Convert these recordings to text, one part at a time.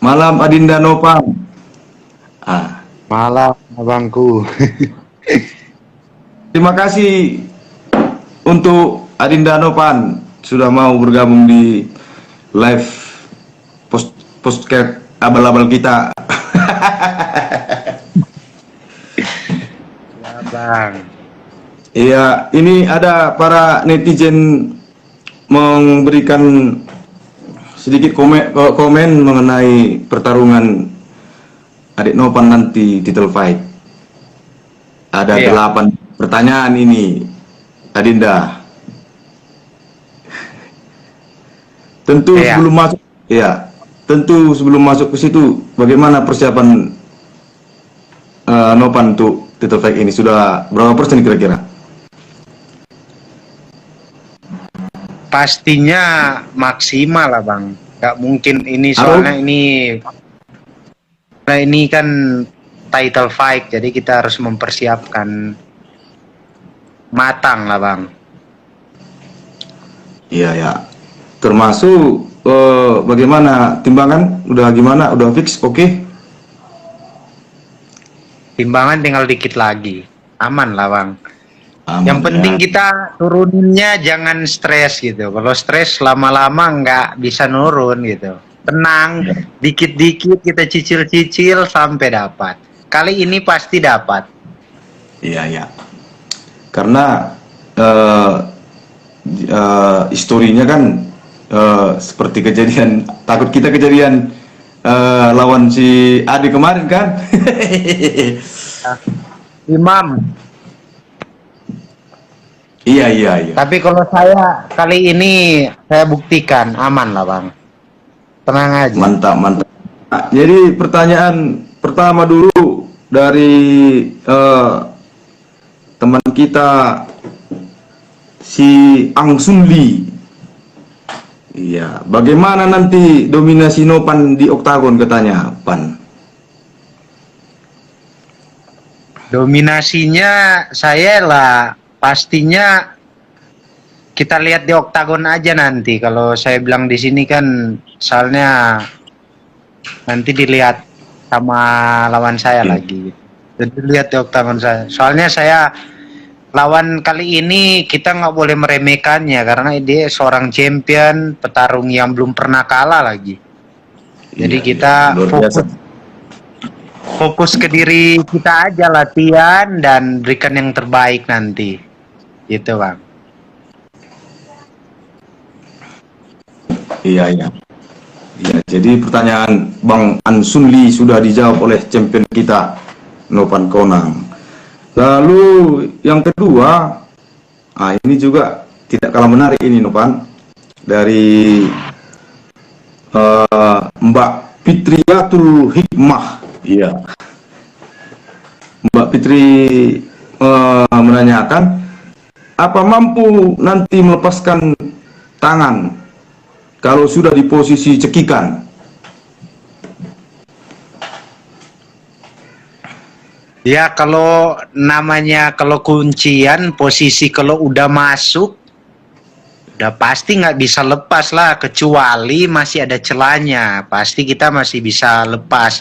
Malam Adinda Nopang. Ah, Malam, abangku. terima kasih untuk Adinda Nopan sudah mau bergabung di live postcard abal-abal kita. Ya, Bang. Iya, ini ada para netizen memberikan sedikit komen mengenai pertarungan Adik Nopan nanti title fight. Ada 8 pertanyaan ini, Adinda. Tentu sebelum masuk ke situ, bagaimana persiapan Nopan untuk title fight ini? Sudah berapa persen kira-kira? Pastinya maksimal lah, Bang. Gak mungkin ini soalnya ini kan title fight, jadi kita harus mempersiapkan matang lah, Bang. Iya ya. Termasuk bagaimana timbangan? Udah gimana? Udah fix? Oke? Timbangan tinggal dikit lagi. Aman lah, Bang. Aman, yang penting ya. kita turuninnya jangan stres gitu. Kalau stres lama-lama nggak bisa nurun gitu. Tenang, dikit-dikit kita cicil-cicil sampai dapat. Kali ini pasti dapat. Iya ya. Karena historinya kan seperti kejadian, takut kita kejadian lawan si Adi kemarin kan. Imam. Iya. Tapi kalau saya kali ini saya buktikan aman lah, Bang. Tenang aja. Mantap. Nah, jadi pertanyaan pertama dulu dari teman kita si Ang Sun Lee. Iya, bagaimana nanti dominasi Nopan di oktagon katanya, Pan? Dominasinya saya lah pastinya kita lihat di oktagon aja nanti. Kalau saya bilang di sini kan soalnya nanti dilihat sama lawan saya lagi. Jadi lihat di oktagon saya. Soalnya saya lawan kali ini kita nggak boleh meremehkannya karena dia seorang champion petarung yang belum pernah kalah lagi. Jadi kita fokus ke diri kita aja, latihan dan berikan yang terbaik nanti. Gitu, Bang. Iya. Jadi pertanyaan Bang Ansun Lee sudah dijawab oleh champion kita Nopan Konang. Lalu yang kedua, ini juga tidak kalah menarik ini Nopan, dari Mbak Fitriyatul Hikmah. Iya. Mbak Fitri menanyakan, apa mampu nanti melepaskan tangan kalau sudah di posisi cekikan? Ya, kalau kuncian posisi kalau udah masuk udah pasti nggak bisa lepas lah, kecuali masih ada celahnya, pasti kita masih bisa lepas.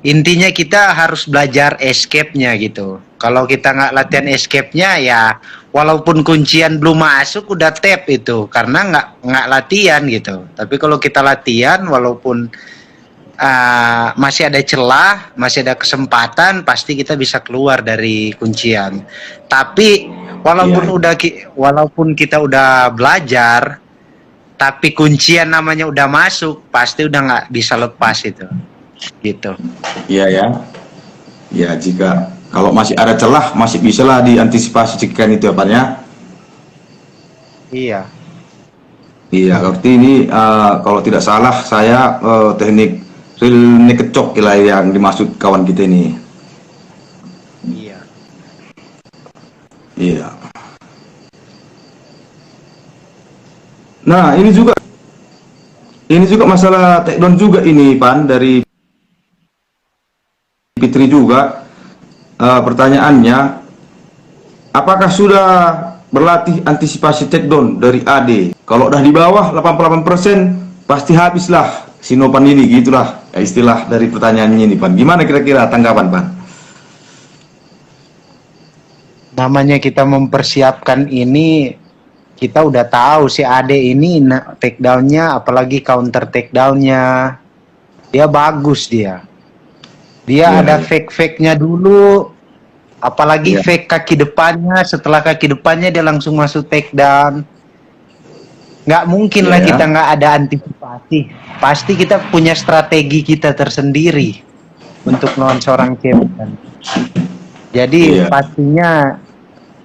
Intinya kita harus belajar escape-nya gitu. Kalau kita nggak latihan escape-nya ya walaupun kuncian belum masuk udah tap itu karena nggak latihan gitu. Tapi kalau kita latihan walaupun masih ada celah, masih ada kesempatan, pasti kita bisa keluar dari kuncian. Tapi walaupun kita udah belajar, tapi kuncian namanya udah masuk, pasti udah nggak bisa lepas itu. Gitu. Iya ya. Ya, jika kalau masih ada celah masih bisa lah diantisipasi cekikan itu apanya. Iya. Iya, berarti ini kalau tidak salah saya teknik real naked choke lah yang dimaksud kawan kita ini. Iya. Nah, ini juga masalah takedown juga ini, Pan, dari Fitri juga. Pertanyaannya, apakah sudah berlatih antisipasi takedown dari AD? Kalau udah di bawah 88% pasti habislah si Nopan ini, gitulah. istilah dari pertanyaannya ini, Pan. Gimana kira-kira tanggapan, Pan? Namanya kita mempersiapkan ini, kita udah tahu si Ade ini take down-nya, apalagi counter take down-nya. Dia bagus dia. Dia ada fake-fake-nya dulu, apalagi fake kaki depannya. Setelah kaki depannya dia langsung masuk take down. Nggak mungkin lah kita nggak ada antisipasi. Pasti kita punya strategi kita tersendiri untuk melawan seorang champion. Jadi pastinya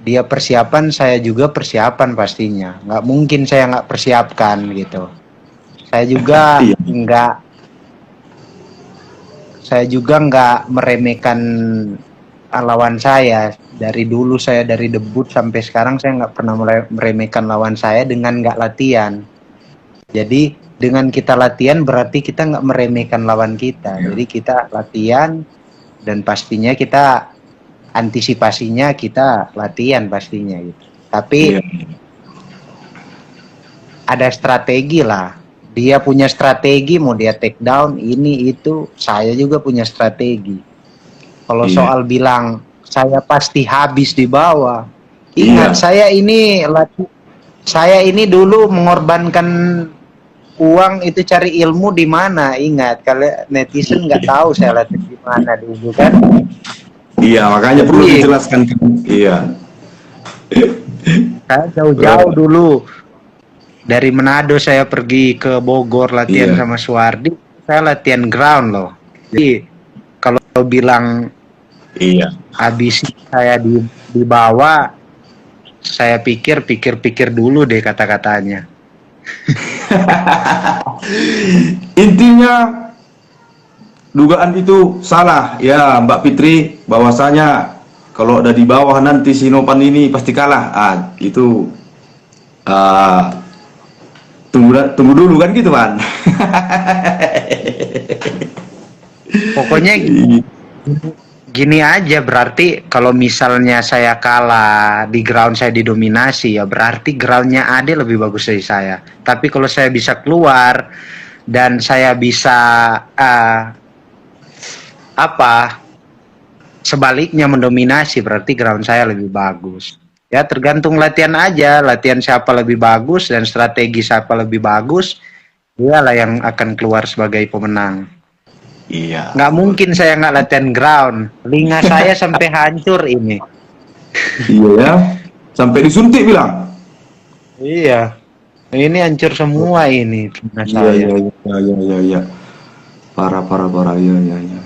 dia persiapan, saya juga persiapan pastinya. Nggak mungkin saya nggak persiapkan gitu. Saya juga nggak meremehkan lawan saya. Dari dulu saya dari debut sampai sekarang saya nggak pernah meremehkan lawan saya dengan nggak latihan. Jadi dengan kita latihan berarti kita nggak meremehkan lawan kita. Jadi kita latihan dan pastinya kita antisipasinya kita latihan pastinya gitu. Tapi ada strategi lah. Dia punya strategi, mau dia take down ini itu, saya juga punya strategi. Kalau soal bilang saya pasti habis di bawah, ingat saya ini dulu mengorbankan uang itu cari ilmu di mana. Ingat, kalau netizen nggak tahu saya latihan di mana dulu kan. Iya, makanya perlu dijelaskan. Iya. Saya jauh-jauh dulu dari Manado saya pergi ke Bogor latihan sama Suwardi. Saya latihan ground loh. Jadi kalau bilang habis saya di bawah, saya pikir dulu deh kata-katanya. Intinya dugaan itu salah ya, Mbak Fitri, bahwasanya kalau udah di bawah nanti si Nopan ini pasti kalah. Itu tunggu dulu kan gitu, Pan. Pokoknya gini aja, berarti kalau misalnya saya kalah di ground, saya didominasi, ya berarti groundnya Ade lebih bagus dari saya. Tapi kalau saya bisa keluar dan saya bisa sebaliknya mendominasi, berarti ground saya lebih bagus. Ya tergantung latihan aja, latihan siapa lebih bagus dan strategi siapa lebih bagus, dialah yang akan keluar sebagai pemenang. Iya. Nggak mungkin saya nggak latihan ground. Telinga saya sampai hancur ini. Iya ya. Sampai disuntik bilang. Iya. Ini hancur semua ini telinga saya. Iya. Parah. Iya.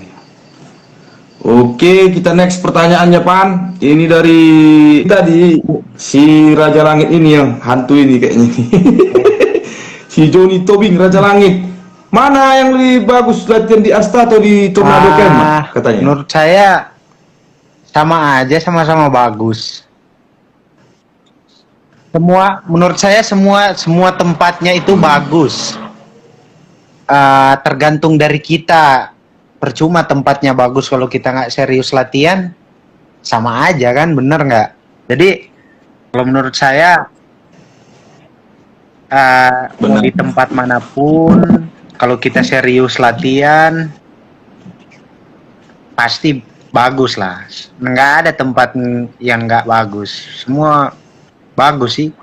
Oke, kita next pertanyaannya, Pan. Ini dari tadi si Raja Langit ini yang hantu ini kayaknya. Si Johnny Tobing Raja Langit. Mana yang lebih bagus, latihan di Asta atau di Tornado Camp, katanya? Menurut saya sama aja, sama-sama bagus. Menurut saya semua tempatnya itu bagus. Tergantung dari kita. Percuma tempatnya bagus kalau kita nggak serius latihan, sama aja kan, bener nggak? Jadi kalau menurut saya mau di tempat manapun, kalau kita serius latihan pasti bagus lah. Nggak ada tempat yang nggak bagus, semua bagus sih.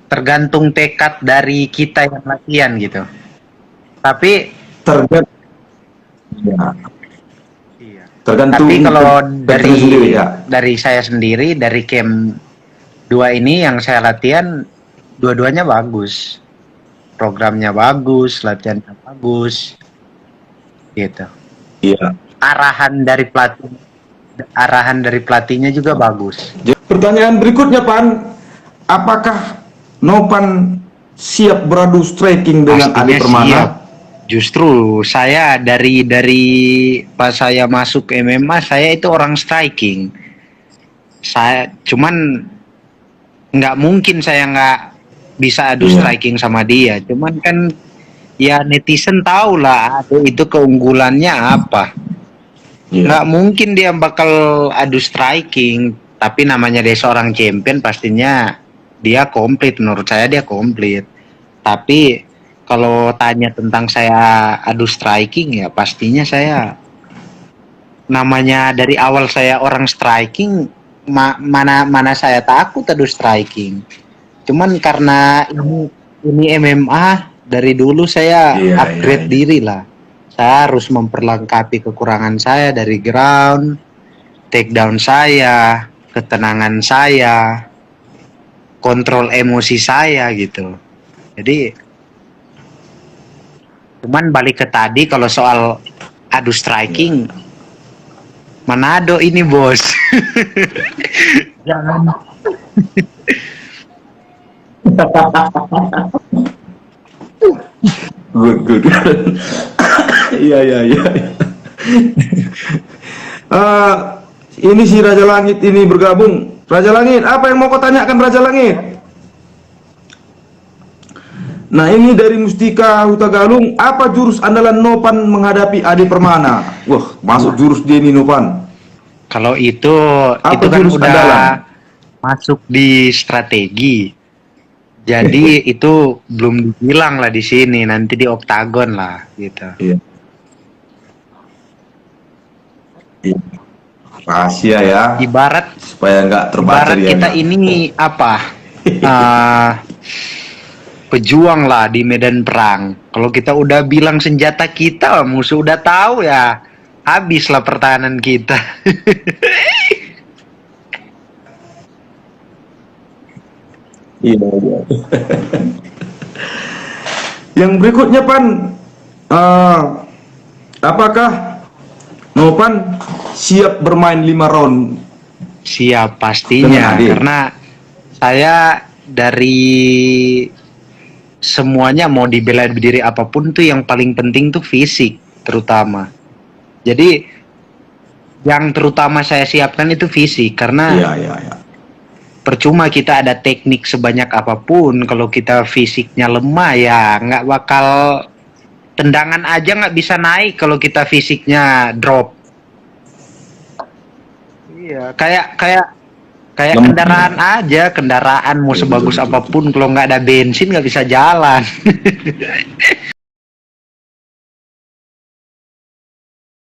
Tergantung tekad dari kita yang latihan gitu. Tapi tergantung. Tapi kalau dari saya sendiri, dari camp 2 ini yang saya latihan, dua-duanya bagus. Programnya bagus, latihannya bagus. Gitu. Iya. Arahan dari pelatihnya juga bagus. Pertanyaan berikutnya, Pan. Apakah Nopan siap beradu striking dengan Ade Permana? Siap. Justru saya dari pas saya masuk MMA, saya itu orang striking. Saya cuman nggak mungkin saya nggak bisa adu striking sama dia. Cuman kan ya netizen tahu lah itu keunggulannya apa. Nggak mungkin dia bakal adu striking. Tapi namanya dia seorang champion, pastinya dia komplit. Menurut saya dia komplit. Tapi kalau tanya tentang saya adu striking ya pastinya saya, namanya dari awal saya orang striking, mana saya takut adu striking. Cuman karena ini MMA, dari dulu saya Iya, upgrade iya. diri lah. Saya harus memperlengkapi kekurangan saya dari ground, takedown saya, ketenangan saya, kontrol emosi saya gitu. Jadi cuman balik ke tadi, kalau soal adu striking, Manado ini bos. Jangan. Good, good. Iya, iya, iya. Eh, ini si Raja Langit ini bergabung. Raja Langit, apa yang mau kau tanyakan Raja Langit? Nah, ini dari Mustika Huta Galung, apa jurus andalan Nopan menghadapi Ade Permana? Wah, masuk jurus dia ini Nopan. Kalau itu Apa kan jurus udah andalan? masuk di strategi. Jadi itu belum dibilang lah di sini, nanti di oktagon lah gitu. Iya. Iya. Rahasia ya, Ibarat supaya nggak terbaca dia. kita ini apa? eh, Pejuang lah di medan perang. Kalau kita udah bilang senjata kita, musuh udah tahu ya, habislah pertahanan kita. Iya, iya. Yang berikutnya Pan, apakah Nopan siap bermain 5 round? Siap pastinya, Dengan Ade. karena saya dari semuanya mau di bela diri apapun tuh yang paling penting tuh fisik terutama. Jadi yang terutama saya siapkan itu fisik, karena Iya, iya, iya. percuma kita ada teknik sebanyak apapun kalau kita fisiknya lemah, ya nggak bakal, tendangan aja nggak bisa naik kalau kita fisiknya drop. Iya, kayak kendaraan aja, kendaraan mau Betul, sebagus betul, apapun kalau nggak ada bensin nggak bisa jalan.